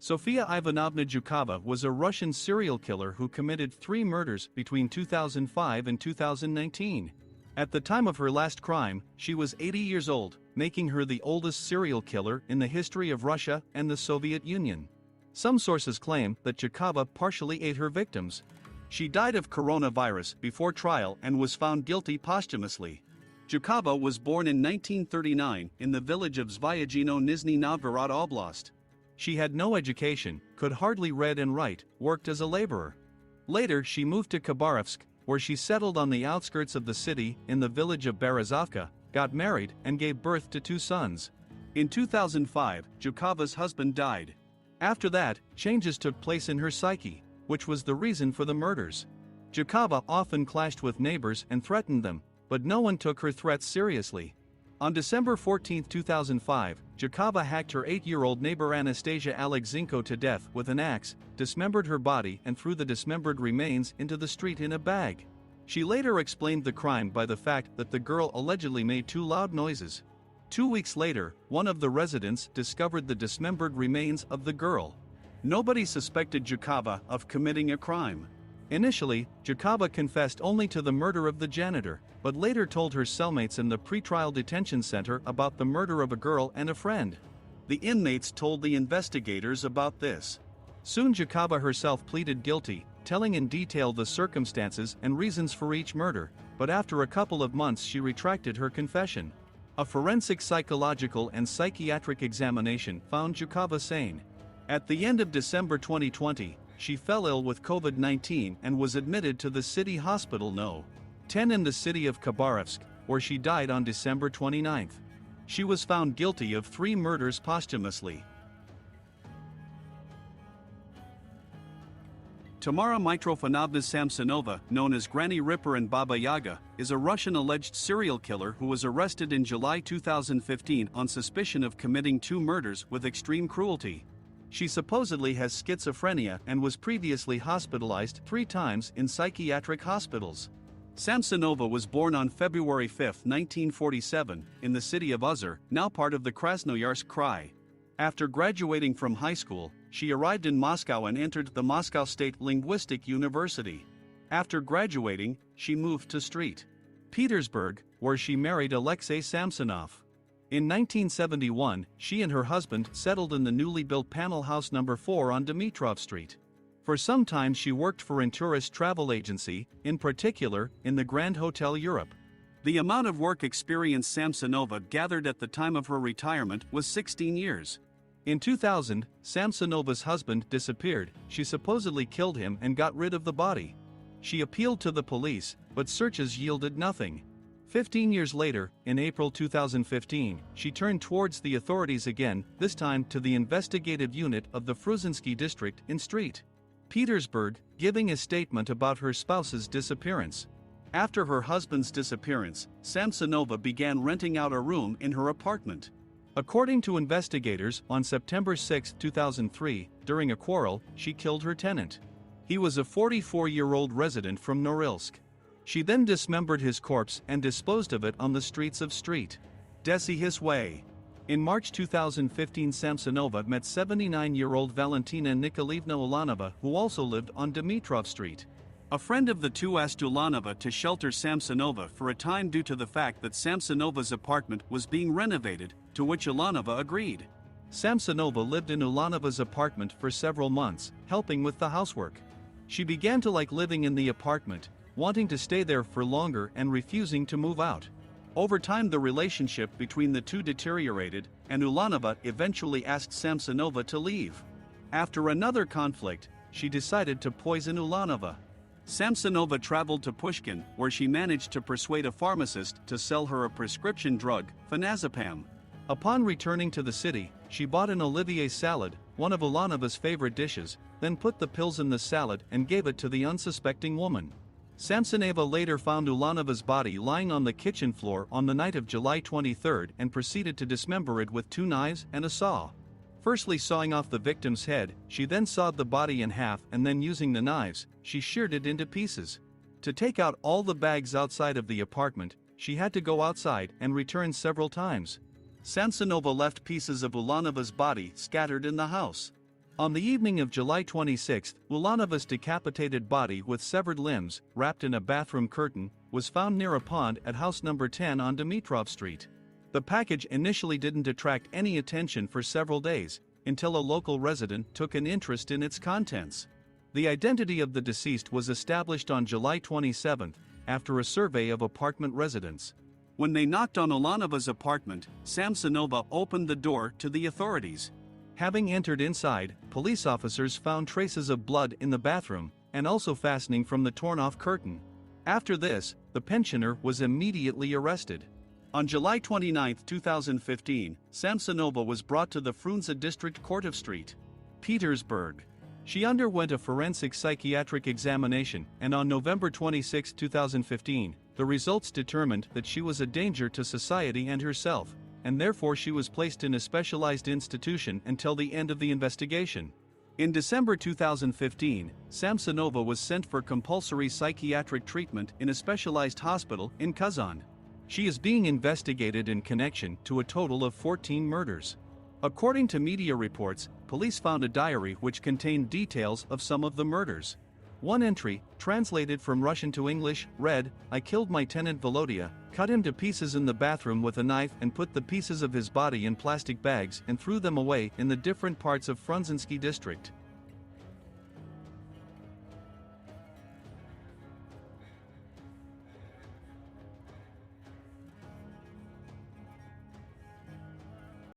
Sofia Ivanovna Zhukova was a Russian serial killer who committed 3 murders between 2005 and 2019. At the time of her last crime, she was 80 years old, making her the oldest serial killer in the history of Russia and the Soviet Union. Some sources claim that Zhukova partially ate her victims. She died of coronavirus before trial and was found guilty posthumously. Zhukova was born in 1939 in the village of Zvyagino, Nizhny Novgorod Oblast. She had no education, could hardly read and write, worked as a laborer. Later she moved to Khabarovsk, where she settled on the outskirts of the city in the village of Berezovka, got married, and gave birth to 2 sons. In 2005, Zhukova's husband died. After that, changes took place in her psyche, which was the reason for the murders. Zhukova often clashed with neighbors and threatened them, but no one took her threats seriously. On December 14, 2005, Zhukova hacked her 8-year-old neighbor Anastasia Alexenko to death with an axe, dismembered her body and threw the dismembered remains into the street in a bag. She later explained the crime by the fact that the girl allegedly made 2 loud noises. 2 weeks later, one of the residents discovered the dismembered remains of the girl. Nobody suspected Zhukova of committing a crime. Initially, Zhukova confessed only to the murder of the janitor, but later told her cellmates in the pretrial detention center about the murder of a girl and a friend. The inmates told the investigators about this. Soon Zhukova herself pleaded guilty, telling in detail the circumstances and reasons for each murder, but after a couple of months she retracted her confession. A forensic psychological and psychiatric examination found Zhukova sane. At the end of December 2020, she fell ill with COVID-19 and was admitted to the city hospital No. 10 in the city of Khabarovsk, where she died on December 29. She was found guilty of 3 murders posthumously. Tamara Mitrofanovna Samsonova, known as Granny Ripper and Baba Yaga, is a Russian alleged serial killer who was arrested in July 2015 on suspicion of committing 2 murders with extreme cruelty. She supposedly has schizophrenia and was previously hospitalized 3 times in psychiatric hospitals. Samsonova was born on February 5, 1947, in the city of Uzur, now part of the Krasnoyarsk Krai. After graduating from high school, she arrived in Moscow and entered the Moscow State Linguistic University. After graduating, she moved to St. Petersburg, where she married Alexei Samsonov. In 1971, she and her husband settled in the newly built panel house number 4 on Dmitrov Street. For some time she worked for a tourist travel agency, in particular, in the Grand Hotel Europe. The amount of work experience Samsonova gathered at the time of her retirement was 16 years. In 2000, Samsonova's husband disappeared. She supposedly killed him and got rid of the body. She appealed to the police, but searches yielded nothing. 15 years later, in April 2015, she turned towards the authorities again, this time to the investigative unit of the Fruzinsky district in St. Petersburg, giving a statement about her spouse's disappearance. After her husband's disappearance, Samsonova began renting out a room in her apartment. According to investigators, on September 6, 2003, during a quarrel, she killed her tenant. He was a 44-year-old resident from Norilsk. She then dismembered his corpse and disposed of it on the streets of St. Desi Way. In March 2015, Samsonova met 79-year-old Valentina Nikolaevna Ulanova, who also lived on Dmitrov Street. A friend of the two asked Ulanova to shelter Samsonova for a time due to the fact that Samsonova's apartment was being renovated, to which Ulanova agreed. Samsonova lived in Ulanova's apartment for several months, helping with the housework. She began to like living in the apartment, wanting to stay there for longer and refusing to move out. Over time the relationship between the two deteriorated, and Ulanova eventually asked Samsonova to leave. After another conflict, she decided to poison Ulanova. Samsonova traveled to Pushkin, where she managed to persuade a pharmacist to sell her a prescription drug, phenazepam. Upon returning to the city, she bought an Olivier salad, one of Ulanova's favorite dishes, then put the pills in the salad and gave it to the unsuspecting woman. Samsonova later found Ulanova's body lying on the kitchen floor on the night of July 23 and proceeded to dismember it with 2 knives and a saw. Firstly sawing off the victim's head, she then sawed the body in half and then using the knives, she sheared it into pieces. To take out all the bags outside of the apartment, she had to go outside and return several times. Samsonova left pieces of Ulanova's body scattered in the house. On the evening of July 26, Ulanova's decapitated body with severed limbs, wrapped in a bathroom curtain, was found near a pond at house number 10 on Dimitrov Street. The package initially didn't attract any attention for several days, until a local resident took an interest in its contents. The identity of the deceased was established on July 27, after a survey of apartment residents. When they knocked on Ulanova's apartment, Samsonova opened the door to the authorities. Having entered inside, police officers found traces of blood in the bathroom, and also fastening from the torn-off curtain. After this, the pensioner was immediately arrested. On July 29, 2015, Samsonova was brought to the Frunze District Court of St. Petersburg. She underwent a forensic psychiatric examination, and on November 26, 2015, the results determined that she was a danger to society and herself, and therefore she was placed in a specialized institution until the end of the investigation. In December 2015, Samsonova was sent for compulsory psychiatric treatment in a specialized hospital in Kazan. She is being investigated in connection to a total of 14 murders. According to media reports, police found a diary which contained details of some of the murders. One entry, translated from Russian to English, read, "I killed my tenant Volodya, cut him to pieces in the bathroom with a knife and put the pieces of his body in plastic bags and threw them away in the different parts of Frunzensky district."